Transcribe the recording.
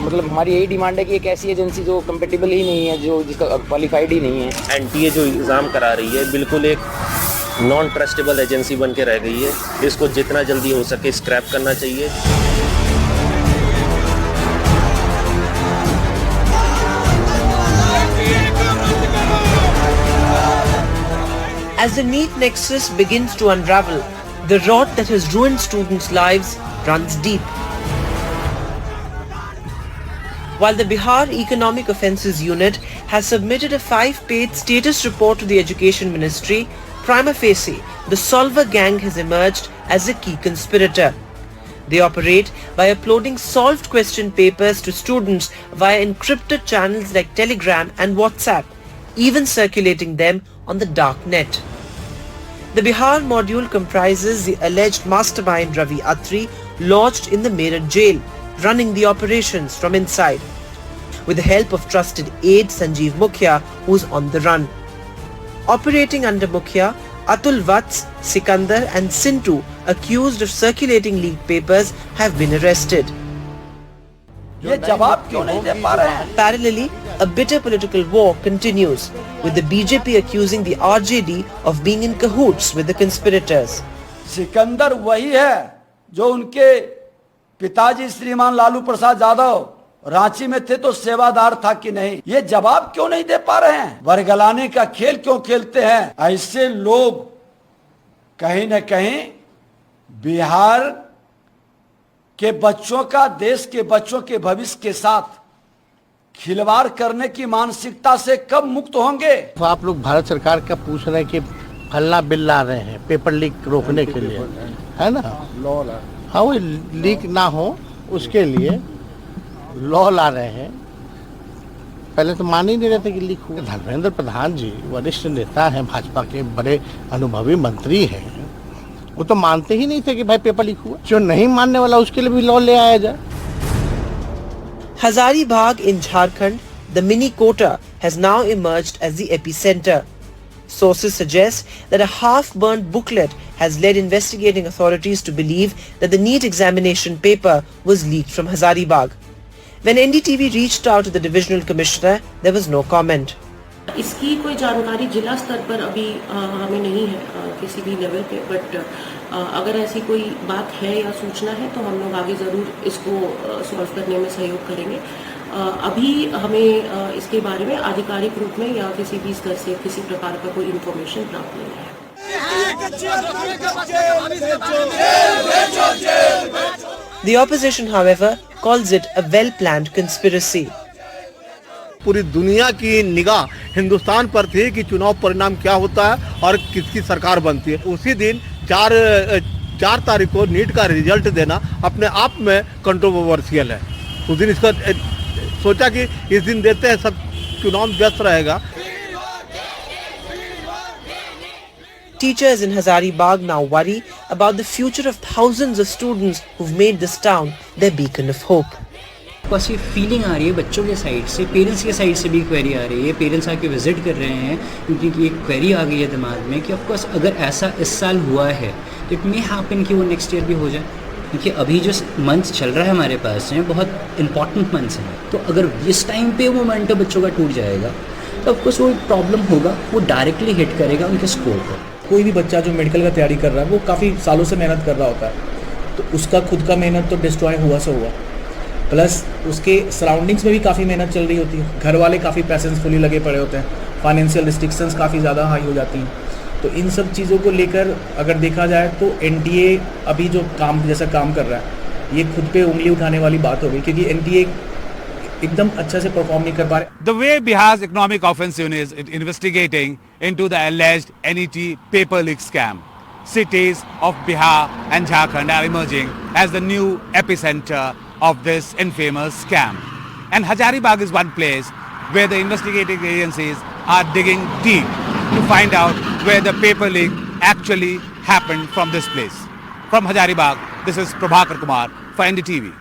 मतलब हमारी यही डिमांड है कि एक ऐसी एजेंसी जो कंपेटेबल ही नहीं है, जो जिसका क्वालिफाइड ही नहीं है। एनटीए जो एग्ज़ाम करा रही है बिल्कुल एक नॉन ट्रस्टेबल एजेंसी बन के रह गई है। इसको जितना जल्दी हो सके स्क्रैप करना चाहिए। As the NEET nexus begins to unravel, the rot that has ruined students' lives runs deep. While the Bihar Economic Offences Unit has submitted a 5-page status report to the Education Ministry, prima facie, the Solver gang has emerged as a key conspirator. They operate by uploading solved question papers to students via encrypted channels like Telegram and WhatsApp, even circulating them on the dark net. The Bihar module comprises the alleged mastermind Ravi Atri, lodged in the Meerut jail, running the operations from inside, with the help of trusted aide Sanjeev Mukhya, who's on the run. Operating under Mukhya, Atul Vats, Sikandar and Sintu, accused of circulating leaked papers, have been arrested. ये जवाब क्यों नहीं दे पा रहे हैं? Parallelly, a bitter political war continues, with the BJP accusing the RJD of being in cahoots with the conspirators. Sikandar वही है जो उनके पिताजी श्रीमान लालू प्रसाद यादव रांची में थे तो सेवादार था कि नहीं? ये जवाब क्यों नहीं दे पा रहे हैं? बरगलाने का खेल क्यों खेलते हैं? ऐसे लोग कहीं न कहीं बिहार के बच्चों का, देश के बच्चों के भविष्य के साथ खिलवाड़ करने की मानसिकता से कब मुक्त होंगे? तो आप लोग भारत सरकार का पूछ रहे हैं कि फलना बिल ला रहे हैं पेपर लीक रोकने के लिए, है ना? लॉ ला, हाँ, वो लीक ना हो उसके लिए लॉ ला रहे हैं। पहले तो मान ही नहीं रहे थे कि लीक हुआ। धर्मेंद्र प्रधान जी वरिष्ठ नेता हैं, भाजपा के बड़े अनुभवी मंत्री हैं, वो तो मानते ही नहीं थे कि भाई पेपर लीक हुआ। जो नहीं मानने वाला उसके लिए भी लॉ ले आया जाए। Hazaribagh in Jharkhand, the mini Kota, has now emerged as the epicenter. Sources suggest that a half-burnt booklet has led investigating authorities to believe that the NEET examination paper was leaked from Hazaribagh. When NDTV reached out to the divisional commissioner, there was no comment. इसकी कोई जानकारी जिला स्तर पर अभी हमें नहीं है किसी भी लेवल पे, बट अगर ऐसी कोई बात है या सूचना है तो हम लोग आगे ज़रूर इसको सॉल्व करने में सहयोग करेंगे। अभी हमें इसके बारे में आधिकारिक रूप में या किसी भी स्तर से किसी प्रकार का कोई इन्फॉर्मेशन प्राप्त नहीं है। The opposition, however, calls it a well-planned conspiracy. पूरी दुनिया की निगाह हिंदुस्तान पर थी कि चुनाव परिणाम क्या होता है और किसकी सरकार बनती है। उसी दिन 4 तारीख को नीट का रिजल्ट देना अपने आप में कंट्रोवर्शियल है। उस दिन इसका सोचा कि इस दिन देते हैं, सब चुनाव व्यस्त रहेगा। Teachers in Hazaribagh now worry about the future of thousands of students who've made this town their beacon of hope. बस ये फीलिंग आ रही है बच्चों के साइड से, पेरेंट्स के साइड से भी क्वेरी आ रही है। पेरेंट्स आके विजिट कर रहे हैं क्योंकि एक क्वेरी आ गई है दिमाग में कि ऑफकोर्स अगर ऐसा इस साल हुआ है तो इट मे हैपन कि वो नेक्स्ट ईयर भी हो जाए, क्योंकि अभी जो मंथ चल रहा है हमारे पास में बहुत इंपॉर्टेंट मंथ्स हैं। तो अगर इस टाइम पे वो मोमेंटम बच्चों का टूट जाएगा तो ऑफकोर्स वो प्रॉब्लम होगा, वो डायरेक्टली हिट करेगा उनके स्कोर पर। कोई भी बच्चा जो मेडिकल का तैयारी कर रहा है वो काफ़ी सालों से मेहनत कर रहा होता है, तो उसका खुद का मेहनत तो डिस्ट्रॉय हुआ से हुआ, प्लस उसके सराउंडिंग्स में भी काफ़ी मेहनत चल रही होती है। घर वाले काफ़ी पैसेंसफुली लगे पड़े होते हैं, फाइनेंशियल रिस्ट्रिक्शंस काफ़ी ज़्यादा हाई हो जाती हैं। तो इन सब चीज़ों को लेकर अगर देखा जाए तो एनटीए अभी जो जैसा काम कर रहा है, ये खुद पे उंगली उठाने वाली बात हो गई, क्योंकि एनटीए एकदम अच्छा से परफॉर्म नहीं कर पा रहे। The way Bihar's Economic Offense Unit is investigating into the alleged NET paper leak scam, cities of Bihar and Jharkhand are emerging as the new epicenter of this infamous scam. And Hazaribagh is one place where the investigating agencies are digging deep to find out where the paper leak actually happened from this place. From Hazaribagh, this is Prabhakar Kumar for NDTV.